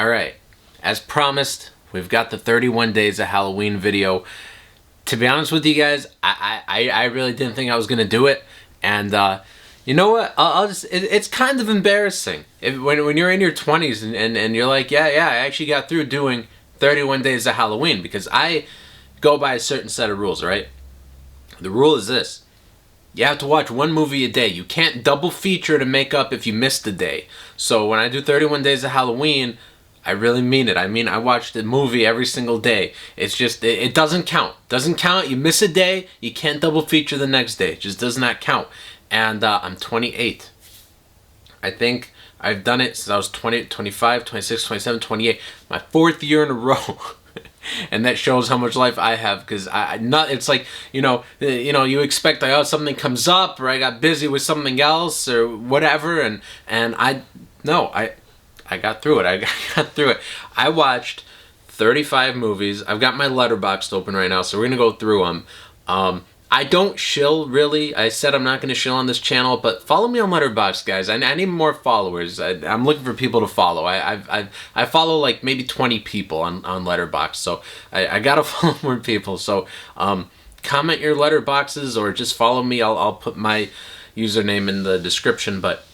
All right, as promised, we've got the 31 Days of Halloween video. To be honest with you guys, I really didn't think I was gonna do it, and you know what? I'll just it's kind of embarrassing when you're in your 20s and you're like, yeah, I actually got through doing 31 Days of Halloween, because I go by a certain set of rules, right? The rule is this: you have to watch one movie a day. You can't double feature to make up if you missed a day. So when I do 31 Days of Halloween, I really mean it. I mean, I watched the movie every single day. It's just, it doesn't count. Doesn't count. You miss a day, you can't double feature the next day. It just does not count. And I'm 28. I think I've done it since I was 20, 25, 26, 27, 28. My fourth year in a row. And that shows how much life I have, because it's like, you expect, like, oh, something comes up, or I got busy with something else or whatever, and I got through it. I got through it. I watched 35 movies. I've got my Letterboxd open right now, so we're gonna go through them. I don't shill, really. I said I'm not gonna shill on this channel, but follow me on Letterboxd, guys. I need more followers. I'm looking for people to follow. I follow like maybe 20 people on Letterboxd, so I gotta follow more people. So comment your letterboxes or just follow me. I'll put my username in the description. But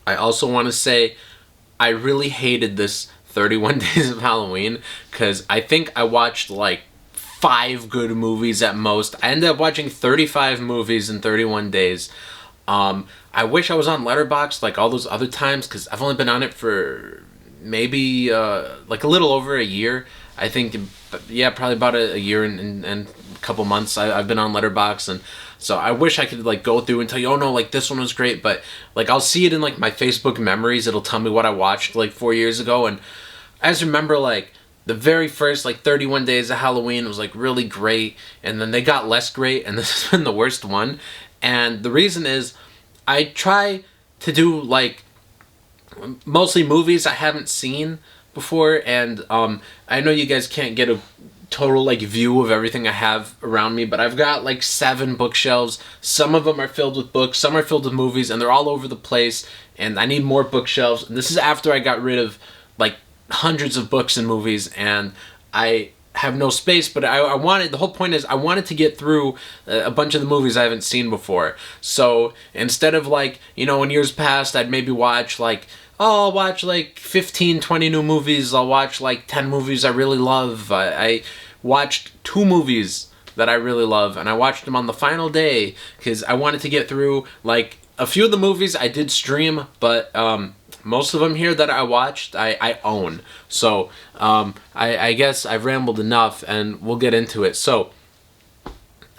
I also want to say, I really hated this 31 Days of Halloween, because I think I watched like 5 good movies at most. I ended up watching 35 movies in 31 days. I wish I was on Letterboxd like all those other times, because I've only been on it for maybe like a little over a year. I think, yeah, probably about a year and a couple months I've been on Letterboxd. And so I wish I could like go through and tell you, oh no, like this one was great, but like I'll see it in like my Facebook memories. It'll tell me what I watched like 4 years ago, and I just remember like the very first like 31 Days of Halloween was like really great, and then they got less great, and this has been the worst one. And the reason is, I try to do like mostly movies I haven't seen before, and I know you guys can't get a total like view of everything I have around me, but I've got like 7 bookshelves. Some of them are filled with books, some are filled with movies, and they're all over the place, and I need more bookshelves. And this is after I got rid of like hundreds of books and movies, and I have no space. But I wanted, the whole point is I wanted to get through a bunch of the movies I haven't seen before. So instead of like, in years past I'd maybe watch like, oh, I'll watch like 15, 20 new movies. I'll watch like 10 movies I really love. I watched 2 movies that I really love, and I watched them on the final day, because I wanted to get through like a few of the movies I did stream, but most of them here that I watched, I own. So I guess I've rambled enough, and we'll get into it. So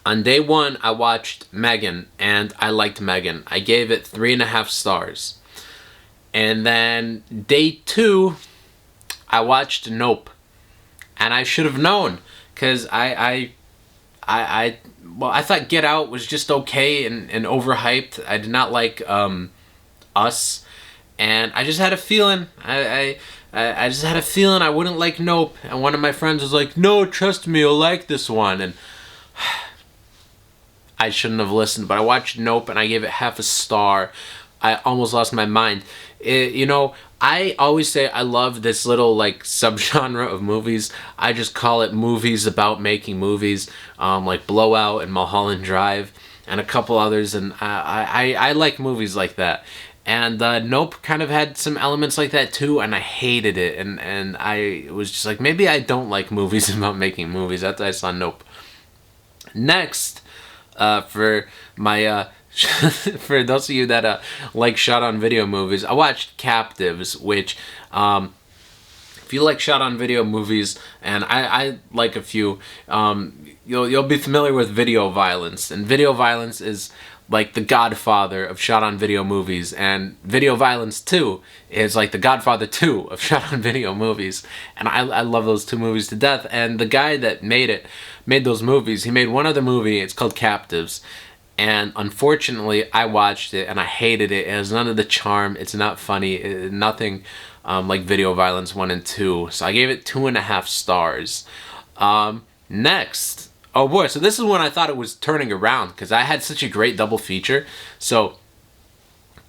on day 1, I watched Megan, and I liked Megan. I gave it 3.5 stars. And then day 2, I watched Nope, and I should have known, because I thought Get Out was just okay and overhyped. I did not like Us, and I just had a feeling I just had a feeling I wouldn't like Nope. And one of my friends was like, "No, trust me, you'll like this one." And I shouldn't have listened, but I watched Nope and I gave it half a star. I almost lost my mind. I always say I love this little like subgenre of movies. I just call it movies about making movies, like Blowout and Mulholland Drive and a couple others. And I like movies like that. And Nope kind of had some elements like that too, and I hated it. And I was just like, maybe I don't like movies about making movies after I saw Nope. Next, for my for those of you that like shot-on-video movies, I watched Captives, which, if you like shot-on-video movies, and I like a few, you'll be familiar with Video Violence. And Video Violence is like the godfather of shot-on-video movies, and Video Violence 2 is like the Godfather 2 of shot-on-video movies. And I love those 2 movies to death. And the guy that made those movies, he made one other movie. It's called Captives. And unfortunately, I watched it and I hated it. It has none of the charm. It's not funny. Nothing like Video Violence 1 and 2. So I gave it 2.5 stars. Next. Oh boy, so this is when I thought it was turning around, because I had such a great double feature. So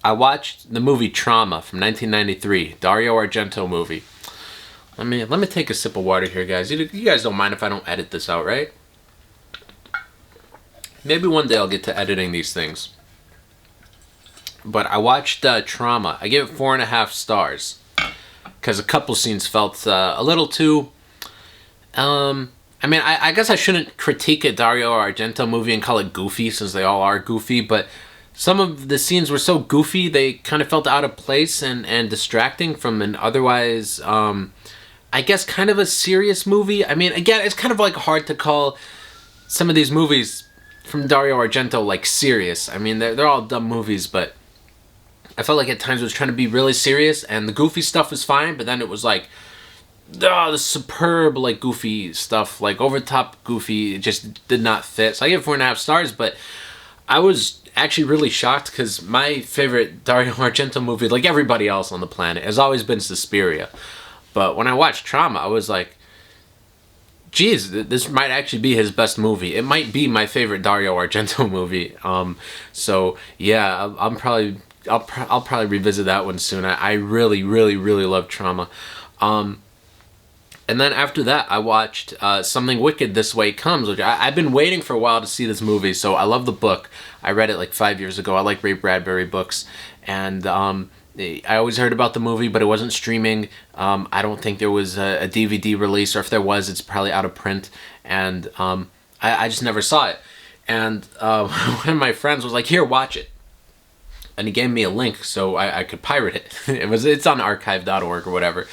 I watched the movie Trauma from 1993, Dario Argento movie. Let me take a sip of water here, guys. You guys don't mind if I don't edit this out, right? Maybe one day I'll get to editing these things. But I watched Trauma. I gave it 4.5 stars because a couple scenes felt a little too. I guess I shouldn't critique a Dario Argento movie and call it goofy, since they all are goofy, but some of the scenes were so goofy they kind of felt out of place and distracting from an otherwise, I guess, kind of a serious movie. I mean, again, it's kind of like hard to call some of these movies from Dario Argento like serious. I mean, they're all dumb movies, but I felt like at times it was trying to be really serious, and the goofy stuff was fine, but then it was like, the superb, like, goofy stuff, like, over-the-top goofy, it just did not fit. So I give it 4.5 stars, but I was actually really shocked because my favorite Dario Argento movie, like everybody else on the planet, has always been Suspiria. But when I watched Trauma, I was like, geez, this might actually be his best movie. It might be my favorite Dario Argento movie. So yeah, I'll probably revisit that one soon. I really, really, really love Trauma. And then after that, I watched Something Wicked This Way Comes, which I've been waiting for a while to see this movie, so I love the book. I read it like 5 years ago. I like Ray Bradbury books. And I always heard about the movie, but it wasn't streaming. I don't think there was a DVD release, or if there was, it's probably out of print. And I just never saw it. And one of my friends was like, here, watch it. And he gave me a link so I could pirate it. It's on archive.org or whatever.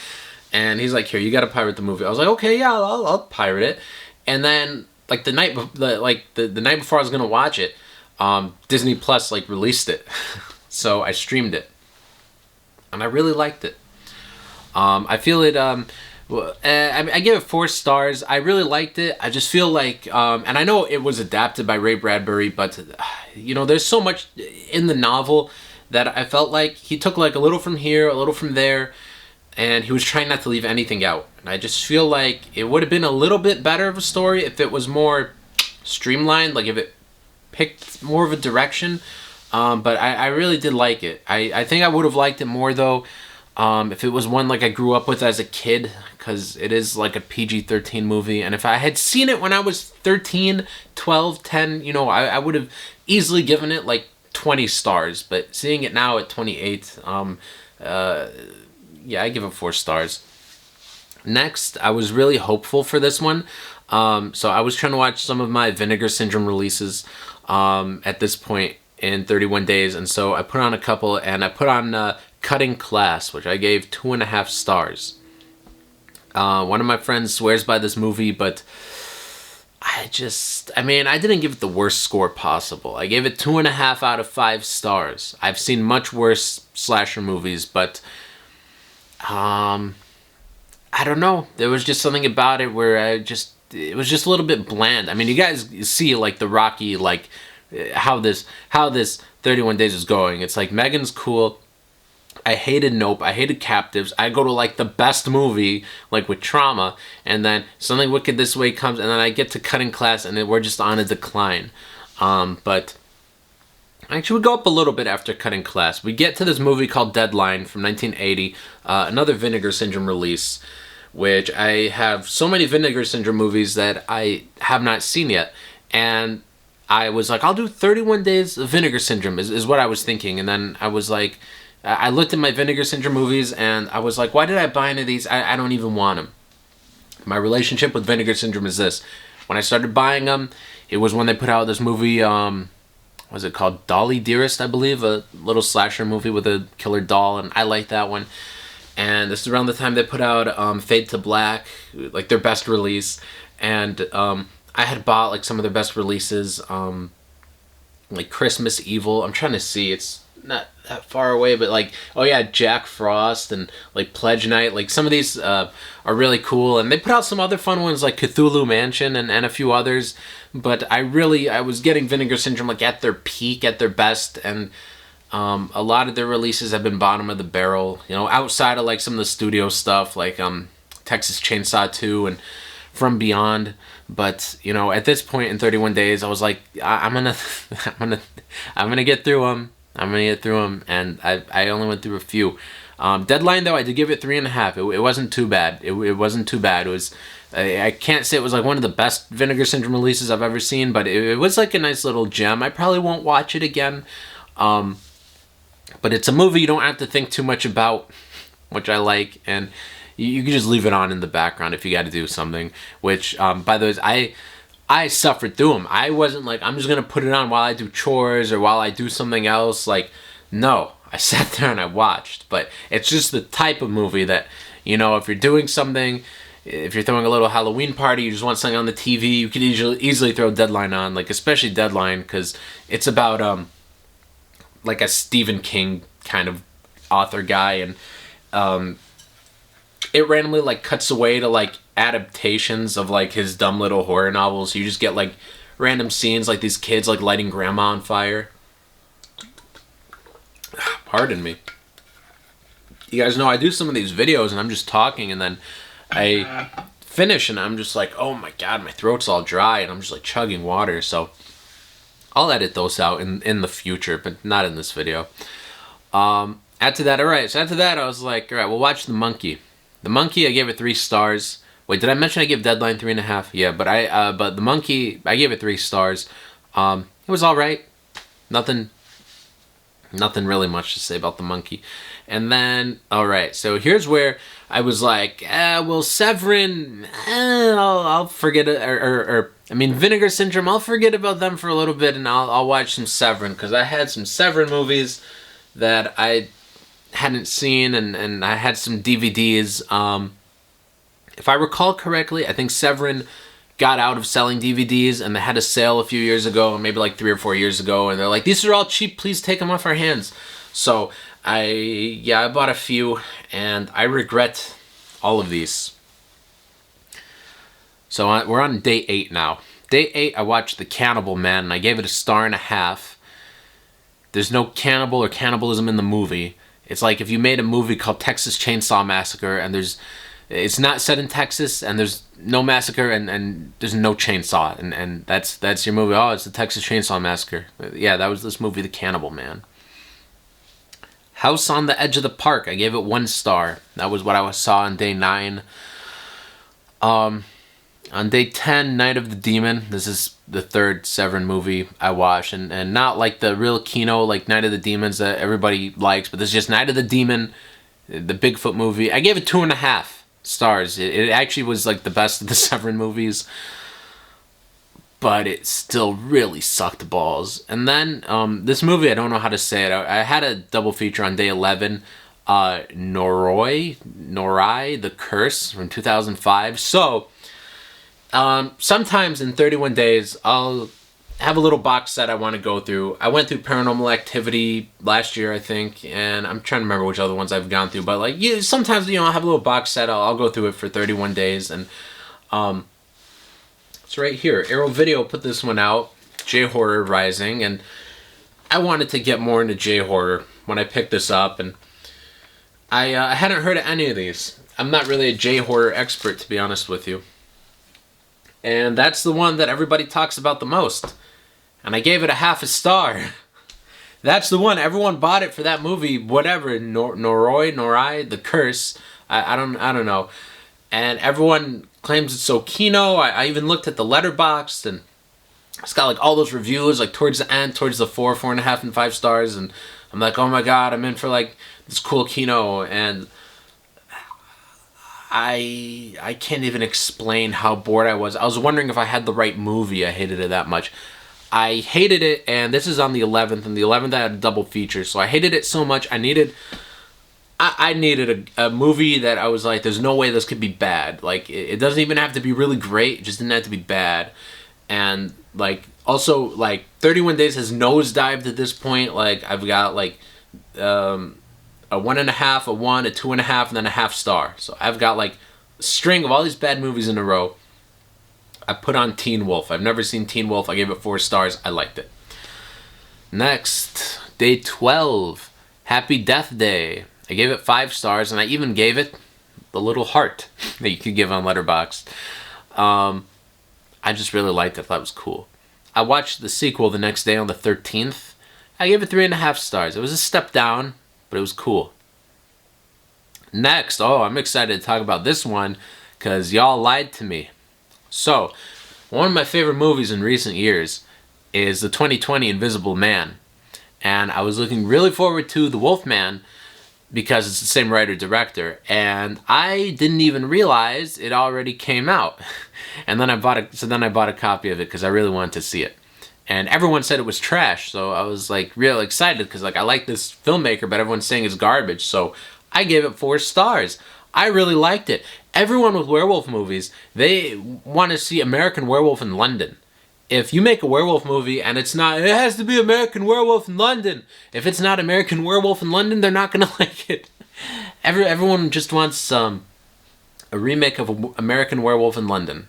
And he's like, here, you gotta pirate the movie. I was like, okay, yeah, I'll pirate it. And then, like, the night before I was gonna watch it, Disney Plus, like, released it. So I streamed it. And I really liked it. I feel it, I give it 4 stars. I really liked it. I just feel like, and I know it was adapted by Ray Bradbury, but, there's so much in the novel that I felt like he took, like, a little from here, a little from there, and he was trying not to leave anything out. And I just feel like it would have been a little bit better of a story if it was more streamlined, like if it picked more of a direction. But I really did like it. I think I would have liked it more, though, if it was one like I grew up with as a kid, because it is like a PG-13 movie. And if I had seen it when I was 13, 12, 10, I would have easily given it like 20 stars. But seeing it now at 28, yeah, I give it 4 stars. Next, I was really hopeful for this one. So I was trying to watch some of my Vinegar Syndrome releases at this point in 31 days. And so I put on a couple, and I put on Cutting Class, which I gave 2.5 stars. One of my friends swears by this movie, but I didn't give it the worst score possible. I gave it 2.5 out of 5 stars. I've seen much worse slasher movies, but I don't know. There was just something about it where it was just a little bit bland. I mean, you guys see like the Rocky, like how this 31 Days is going. It's like Megan's cool. I hated Nope. I hated Captives. I go to like the best movie, like with Trauma, and then Something Wicked This Way Comes, and then I get to Cutting Class, and then we're just on a decline. But actually, we go up a little bit after Cutting Class. We get to this movie called Deadline from 1980, another Vinegar Syndrome release, which I have so many Vinegar Syndrome movies that I have not seen yet. And I was like, I'll do 31 Days of Vinegar Syndrome is what I was thinking. And then I was like, I looked at my Vinegar Syndrome movies, and I was like, why did I buy any of these? I don't even want them. My relationship with Vinegar Syndrome is this. When I started buying them, it was when they put out this movie, what's it called? Dolly Dearest, I believe, a little slasher movie with a killer doll, and I liked that one. And this is around the time they put out Fade to Black, like their best release. And I had bought like some of their best releases, like Christmas Evil. I'm trying to see, it's not that far away, but like, oh yeah, Jack Frost and like Pledge Night. Like some of these are really cool. And they put out some other fun ones like Cthulhu Mansion and a few others. But I was getting Vinegar Syndrome like at their peak, at their best. And a lot of their releases have been bottom of the barrel, outside of like some of the studio stuff like Texas Chainsaw 2 and From Beyond. But at this point in 31 Days, I was like, I'm gonna get through them. And I only went through a few. Deadline, though, I did give it 3.5. It wasn't too bad. It wasn't too bad. It was, I can't say it was like one of the best Vinegar Syndrome releases I've ever seen, but it was like a nice little gem. I probably won't watch it again. But it's a movie you don't have to think too much about, which I like, and you can just leave it on in the background if you got to do something. Which, by the way, I suffered through them. I wasn't like, I'm just gonna put it on while I do chores or while I do something else. Like, no, I sat there and I watched. But it's just the type of movie that, you know, if you're doing something, if you're throwing a little Halloween party, you just want something on the TV, you could easily throw Deadline on, like especially Deadline, because it's about like a Stephen King kind of author guy, and it randomly like cuts away to like adaptations of like his dumb little horror novels. You just get like random scenes like these kids like lighting grandma on fire. Pardon me. You guys know I do some of these videos and I'm just talking, and then I finish and I'm just like, oh my god, my throat's all dry, and I'm just like chugging water. So I'll edit those out in the future, but not in this video. After that, alright, so after that I was like, alright, we'll watch The Monkey. The Monkey, I gave it 3 stars. Wait, did I mention I gave Deadline 3.5? Yeah, but The Monkey, I gave it 3 stars. It was alright. Nothing really much to say about The Monkey. And then, alright, so here's where I was like, well, Severin, I'll forget it, or I mean, Vinegar Syndrome, I'll forget about them for a little bit, and I'll watch some Severin, because I had some Severin movies that I hadn't seen, and I had some DVDs. If I recall correctly, I think Severin got out of selling DVDs, and they had a sale a few years ago, maybe like 3 or 4 years ago, and they're like, these are all cheap, please take them off our hands. So I bought a few, and I regret all of these. So we're on day 8 now. Day 8, I watched The Cannibal Man, and I gave it 1.5 stars. There's no cannibal or cannibalism in the movie. It's like if you made a movie called Texas Chainsaw Massacre, and it's not set in Texas, and there's no massacre, and there's no chainsaw, and that's your movie. Oh, it's the Texas Chainsaw Massacre. Yeah, that was this movie, The Cannibal Man. House on the Edge of the Park, I gave it 1 star. That was what I saw on day 9. On day 10, Night of the Demon. This is the 3rd Severin movie I watched, and not like the real Kino, like Night of the Demons that everybody likes, but this is just Night of the Demon, the Bigfoot movie. I gave it 2.5 stars. It actually was like the best of the Severin movies, but it still really sucked balls. And then this movie, I don't know how to say it. I had a double feature on day 11, Noroi, The Curse from 2005. So sometimes in 31 days, I'll have a little box set I want to go through. I went through Paranormal Activity last year, I think, and I'm trying to remember which other ones I've gone through. But like, sometimes I'll have a little box set. I'll go through it for 31 days, and it's right here. Arrow Video put this one out, J-Horror Rising, and I wanted to get more into J-Horror when I picked this up, and I hadn't heard of any of these. I'm not really a J-Horror expert, to be honest with you. And that's the one that everybody talks about the most. And I gave it 0.5 star. That's the one. Everyone bought it for that movie, whatever, Noroi, The Curse. I don't know. And everyone claims it's so Kino. I even looked at the Letterboxd, and it's got like all those reviews, like towards the end, towards the 4, 4.5, and 5 stars. And I'm like, oh my god, I'm in for like this cool Kino. And I can't even explain how bored I was. I was wondering if I had the right movie. I hated it that much. I hated it, and this is on the 11th, and the 11th I had a double feature, so I hated it so much. I needed a movie that I was like, there's no way this could be bad. Like, it doesn't even have to be really great, it just didn't have to be bad. And, like, also, like, 31 Days has nosedived at this point. Like, I've got, like, a 1.5, a 1, a 2.5, and then a 0.5 star. So I've got, like, a string of all these bad movies in a row. I put on Teen Wolf. I've never seen Teen Wolf. I gave it 4 stars. I liked it. Next, day 12, Happy Death Day. I gave it 5 stars, and I even gave it the little heart that you could give on Letterboxd. I just really liked it. I thought it was cool. I watched the sequel the next day on the 13th. I gave it 3.5 stars. It was a step down, but it was cool. Next, oh, I'm excited to talk about this one because y'all lied to me. So, one of my favorite movies in recent years is the 2020 Invisible Man. And I was looking really forward to The Wolfman because it's the same writer-director. And I didn't even realize it already came out. And then I bought a copy of it because I really wanted to see it. And everyone said it was trash, so I was like real excited because like I like this filmmaker, but everyone's saying it's garbage. So I gave it 4 stars. I really liked it. Everyone with werewolf movies, they want to see American Werewolf in London. If you make a werewolf movie and it has to be American Werewolf in London. If it's not American Werewolf in London, they're not gonna like it. Everyone just wants a remake of American Werewolf in London.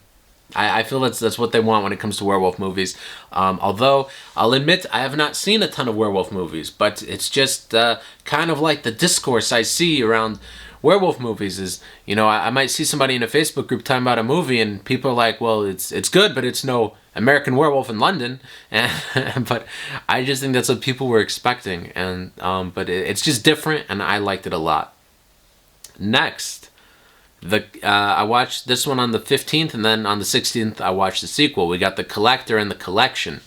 I feel that's what they want when it comes to werewolf movies. Although, I'll admit, I have not seen a ton of werewolf movies, but it's just kind of like the discourse I see around werewolf movies is, you know, I might see somebody in a Facebook group talking about a movie and people are like, well, it's good, but it's no American Werewolf in London. But I just think that's what people were expecting. But it's just different and I liked it a lot. Next. I watched this one on the 15th, and then on the 16th I watched the sequel. We got The Collector and The Collection.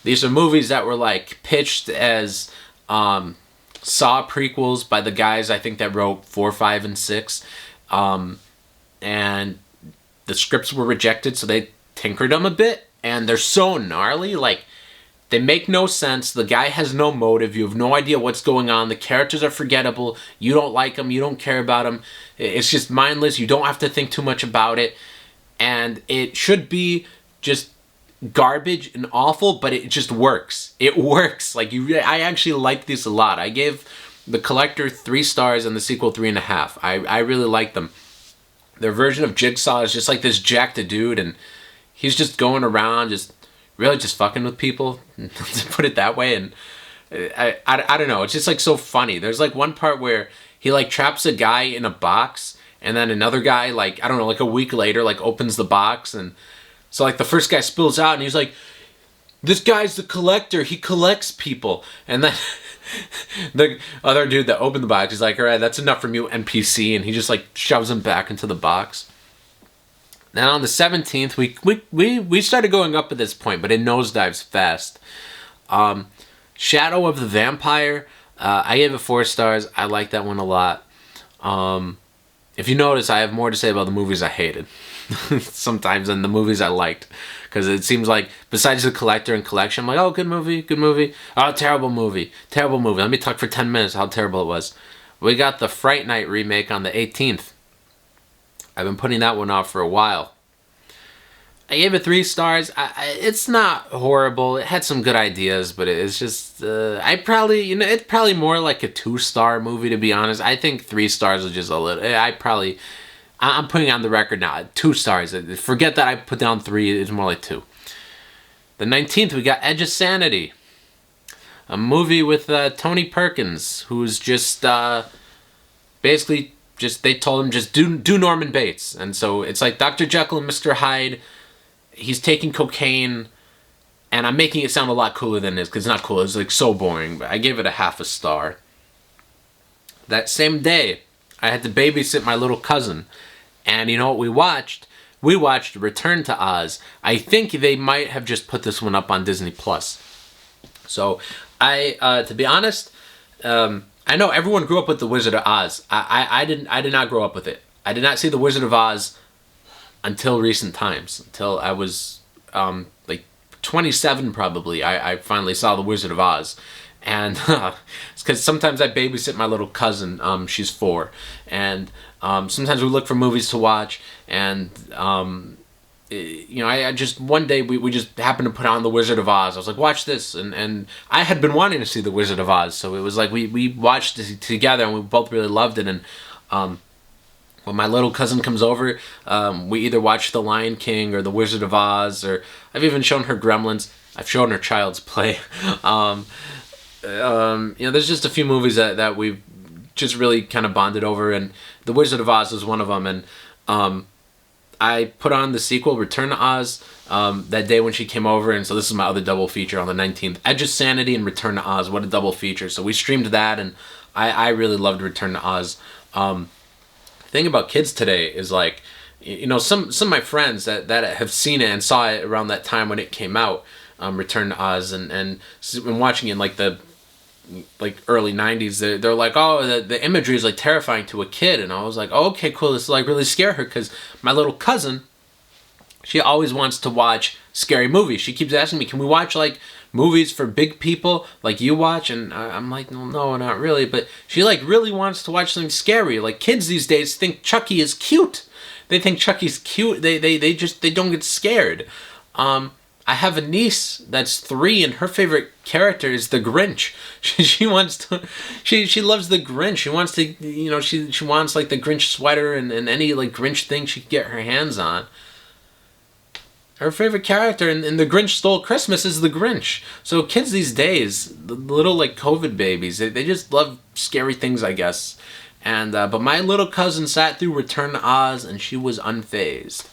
These are movies that were like pitched as Saw prequels by the guys I think that wrote 4, 5, and 6. And the scripts were rejected, so they tinkered them a bit, and they're so gnarly, like they make no sense. The guy has no motive. You have no idea what's going on. The characters are forgettable. You don't like them. You don't care about them. It's just mindless. You don't have to think too much about it. And it should be just garbage and awful, but it just works. It works. Like I actually like this a lot. I gave The Collector 3 stars and the sequel 3.5. I really like them. Their version of Jigsaw is just like this jacked dude, and he's just going around just fucking with people, to put it that way. And I don't know, it's just like so funny. There's like one part where he like traps a guy in a box, and then another guy, like, I don't know, like a week later, like opens the box, and so like the first guy spills out and he's like, this guy's the collector, he collects people. And then the other dude that opened the box is like, all right, that's enough from you, NPC, and he just like shoves him back into the box. Then on the 17th, we started going up at this point, but it nosedives fast. Shadow of the Vampire, I gave it 4 stars. I like that one a lot. If you notice, I have more to say about the movies I hated sometimes than the movies I liked. Because it seems like, besides The Collector and Collection, I'm like, oh, good movie. Oh, terrible movie. Let me talk for 10 minutes how terrible it was. We got the Fright Night remake on the 18th. I've been putting that one off for a while. I gave it 3 stars. It's not horrible. It had some good ideas, but it's just it's probably more like a 2-star movie, to be honest. I think 3 stars is just a little. I'm putting on the record now 2 stars. Forget that I put down 3. It's more like 2. The 19th, we got Edge of Sanity, a movie with Tony Perkins, who's just basically. They told him just do Norman Bates. And so it's like Dr. Jekyll and Mr. Hyde. He's taking cocaine, and I'm making it sound a lot cooler than it is, because it's not cool. It's like so boring, but I gave it a 0.5 star. That same day, I had to babysit my little cousin, and you know what we watched? We watched Return to Oz. I think they might have just put this one up on Disney+. So, to be honest, I know everyone grew up with The Wizard of Oz. I did not grow up with it. I did not see The Wizard of Oz until recent times. Until I was like 27 probably. I finally saw The Wizard of Oz. And it's because sometimes I babysit my little cousin. She's 4. And sometimes we look for movies to watch. And I just one day we just happened to put on The Wizard of Oz. I was like, watch this, and I had been wanting to see The Wizard of Oz, so it was like we watched it together, and we both really loved it. And when my little cousin comes over, we either watch The Lion King or The Wizard of Oz, or I've even shown her Gremlins. I've shown her Child's Play. There's just a few movies that we've just really kind of bonded over, and The Wizard of Oz was one of them. And I put on the sequel, Return to Oz, that day when she came over, and so this is my other double feature on the 19th. Edge of Sanity and Return to Oz, what a double feature. So we streamed that, and I really loved Return to Oz. Thing about kids today is like, you know, some of my friends that have seen it and saw it around that time when it came out, Return to Oz, and when watching it in like the early 90s, they're like, oh, the imagery is like terrifying to a kid. And I was like, oh, okay, cool, this is like really scare her, because my little cousin, she always wants to watch scary movies. She keeps asking me, can we watch like movies for big people like you watch? And I'm like, no, not really. But she like really wants to watch something scary. Like kids these days think Chucky is cute. They think Chucky's cute. They don't get scared. I have a niece that's 3, and her favorite character is the Grinch. She wants to, she loves the Grinch. She wants to, you know, she wants like the Grinch sweater and any like Grinch thing she can get her hands on. Her favorite character in The Grinch Stole Christmas is the Grinch. So kids these days, the little like COVID babies, they just love scary things, I guess. And but my little cousin sat through Return to Oz, and she was unfazed.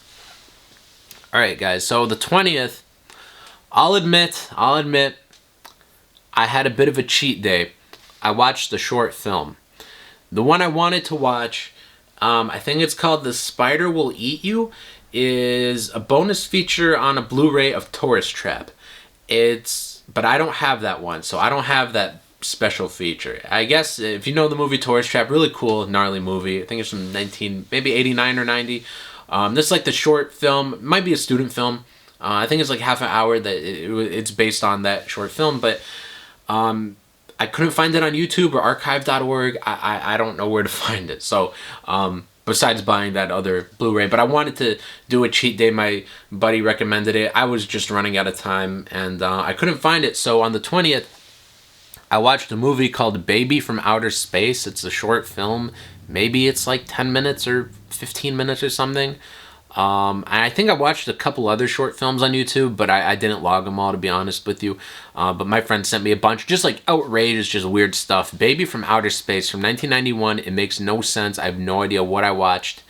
All right, guys. So the 20th. I'll admit, I had a bit of a cheat day. I watched a short film. The one I wanted to watch, I think it's called The Spider Will Eat You, is a bonus feature on a Blu-ray of Tourist Trap. But I don't have that one, so I don't have that special feature. I guess if you know the movie Tourist Trap, really cool, gnarly movie. I think it's from maybe 89 or 90. This is like the short film, it might be a student film. I think it's like half an hour that it's based on that short film, but I couldn't find it on YouTube or archive.org. I don't know where to find it. So besides buying that other Blu-ray, but I wanted to do a cheat day. My buddy recommended it. I was just running out of time, and I couldn't find it. So on the 20th, I watched a movie called Baby from Outer Space. It's a short film. Maybe it's like 10 minutes or 15 minutes or something. And I think I watched a couple other short films on YouTube, but I didn't log them all, to be honest with you. But my friend sent me a bunch, just like outrageous, just weird stuff. Baby from Outer Space from 1991. It makes no sense. I have no idea what I watched.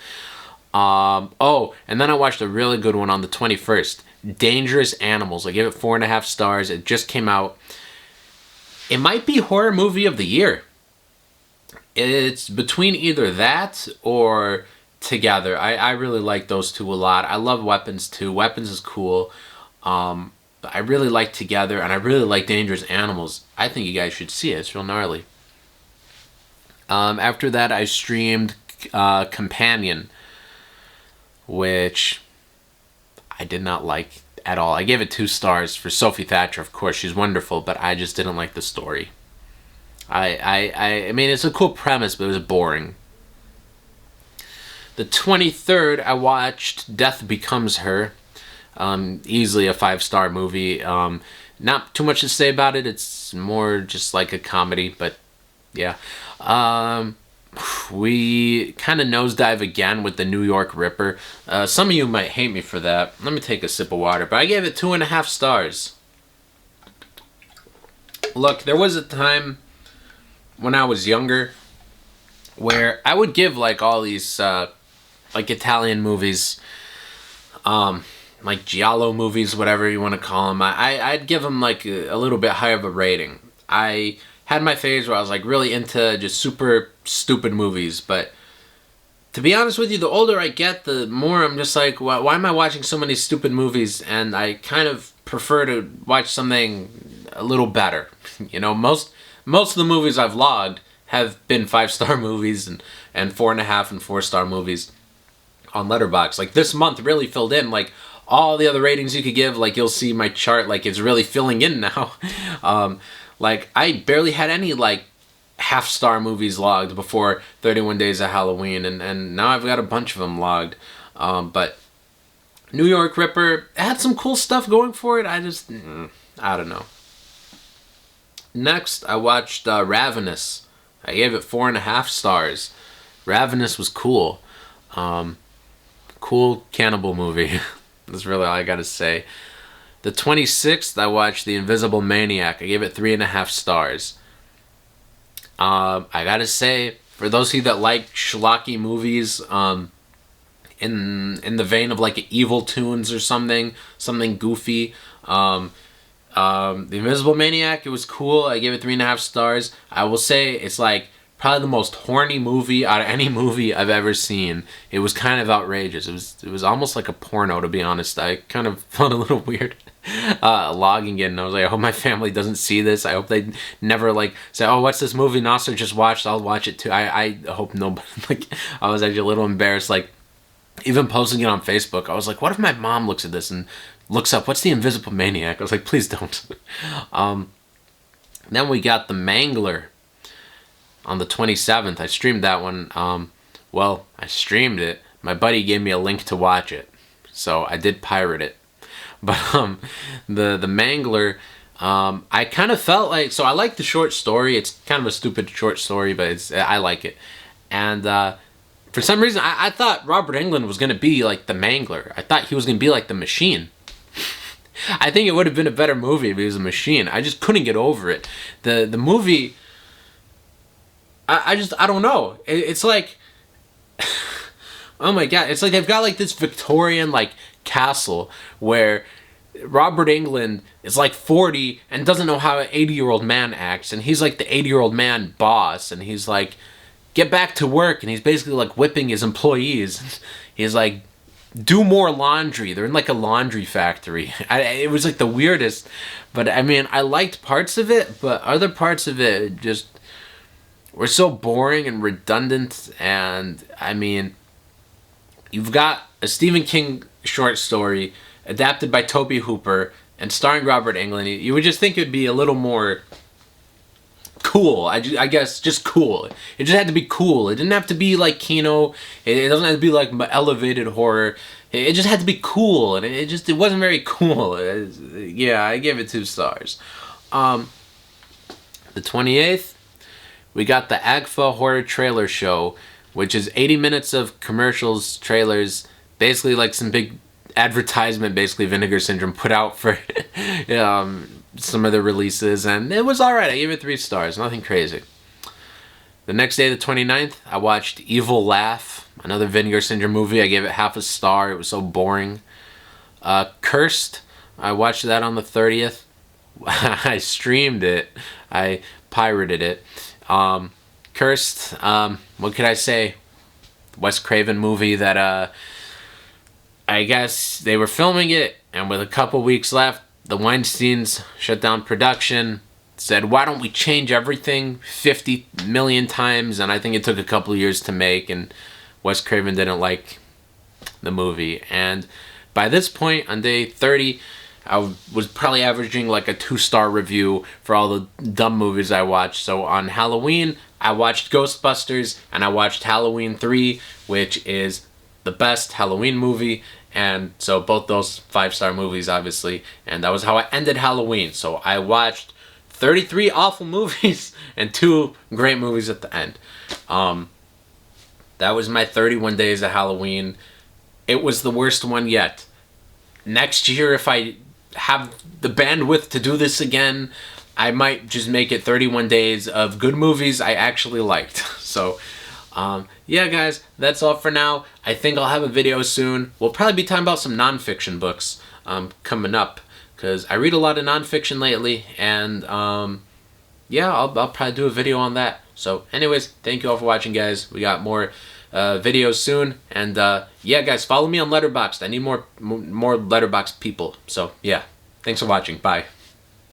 Oh, and then I watched a really good one on the 21st. Dangerous Animals. I gave it 4.5 stars. It just came out. It might be horror movie of the year. It's between either that or Together. I really like those two a lot. I love Weapons too. Weapons is cool. But I really like Together, and I really like Dangerous Animals. I think you guys should see it. It's real gnarly. After that, I streamed Companion, which I did not like at all. I gave it 2 stars for Sophie Thatcher. Of course, she's wonderful, but I just didn't like the story. I mean, it's a cool premise, but it was boring. The 23rd, I watched Death Becomes Her. Easily a 5-star movie. Not too much to say about it. It's more just like a comedy, but yeah. We kind of nosedive again with the New York Ripper. Some of you might hate me for that. Let me take a sip of water, but I gave it 2.5 stars. Look, there was a time when I was younger where I would give like all these like Italian movies, like giallo movies, whatever you want to call them. I'd give them like a little bit higher of a rating. I had my phase where I was like really into just super stupid movies, but to be honest with you, the older I get, the more I'm just like, why am I watching so many stupid movies? And I kind of prefer to watch something a little better. You know, most of the movies I've logged have been 5-star movies and 4.5 and 4-star movies on Letterboxd. Like this month really filled in. Like all the other ratings you could give, like you'll see my chart, like it's really filling in now. Like I barely had any like half-star movies logged before 31 Days of Halloween, and now I've got a bunch of them logged. But New York Ripper had some cool stuff going for it. I don't know. Next, I watched Ravenous. I gave it 4.5 stars. Ravenous was cool. Cool cannibal movie. That's really all I gotta say. The 26th, I watched The Invisible Maniac. I gave it 3.5 stars. I gotta say, for those of you that like schlocky movies, in the vein of like Evil Tunes or something goofy, The Invisible Maniac, it was cool. I gave it 3.5 stars. I will say it's like probably the most horny movie out of any movie I've ever seen. It was kind of outrageous. It was almost like a porno, to be honest. I kind of felt a little weird logging in. I was like, I hope my family doesn't see this. I hope they never like say, oh, what's this movie Nasser just watched? I'll watch it too. I hope nobody, like, I was actually a little embarrassed, like, even posting it on Facebook. I was like, what if my mom looks at this and looks up, what's The Invisible Maniac? I was like, please don't. Then we got The Mangler on the 27th. I streamed that one. Well, I streamed it. My buddy gave me a link to watch it, so I did pirate it. But the Mangler, I kind of felt like, so I like the short story. It's kind of a stupid short story, but I like it. And for some reason, I thought Robert Englund was going to be like the Mangler. I thought he was going to be like the Machine. I think it would have been a better movie if he was a machine. I just couldn't get over it. The movie, I don't know. It's like, oh my God. It's like they've got like this Victorian like castle where Robert Englund is like 40 and doesn't know how an 80-year-old man acts. And he's like the 80-year-old man boss. And he's like, get back to work. And he's basically like whipping his employees. He's like, do more laundry. They're in like a laundry factory. It was like the weirdest. But I mean, I liked parts of it, but other parts of it just were so boring and redundant. And I mean, you've got a Stephen King short story adapted by Tobe Hooper and starring Robert Englund. You would just think it would be a little more cool. I guess just cool. It just had to be cool. It didn't have to be like Kino. It doesn't have to be like elevated horror. It just had to be cool, and it wasn't very cool. Yeah, I gave it 2 stars. The 28th, we got the AGFA Horror Trailer Show, which is 80 minutes of commercials, trailers, basically like some big advertisement, basically Vinegar Syndrome put out for some of the releases, and it was alright. I gave it 3 stars, nothing crazy. The next day, the 29th, I watched Evil Laugh, another Vinegar Syndrome movie. I gave it half a star. It was so boring. Cursed, I watched that on the 30th. I streamed it. I pirated it. Cursed, what could I say? Wes Craven movie that, I guess they were filming it, and with a couple weeks left, the Weinsteins shut down production, said, why don't we change everything 50 million times? And I think it took a couple of years to make, and Wes Craven didn't like the movie. And by this point, on day 30, I was probably averaging like a 2-star review for all the dumb movies I watched. So on Halloween, I watched Ghostbusters, and I watched Halloween 3, which is the best Halloween movie. And so both those 5-star movies, obviously. And that was how I ended Halloween. So I watched 33 awful movies and 2 great movies at the end. That was my 31 days of Halloween. It was the worst one yet. Next year, if I have the bandwidth to do this again, I might just make it 31 days of good movies I actually liked. So, yeah, guys, that's all for now. I think I'll have a video soon. We'll probably be talking about some nonfiction books coming up, because I read a lot of nonfiction lately, and yeah, I'll probably do a video on that. So anyways, thank you all for watching, guys. We got more videos soon, and yeah, guys, follow me on Letterboxd. I need more Letterboxd people. So yeah, thanks for watching. Bye.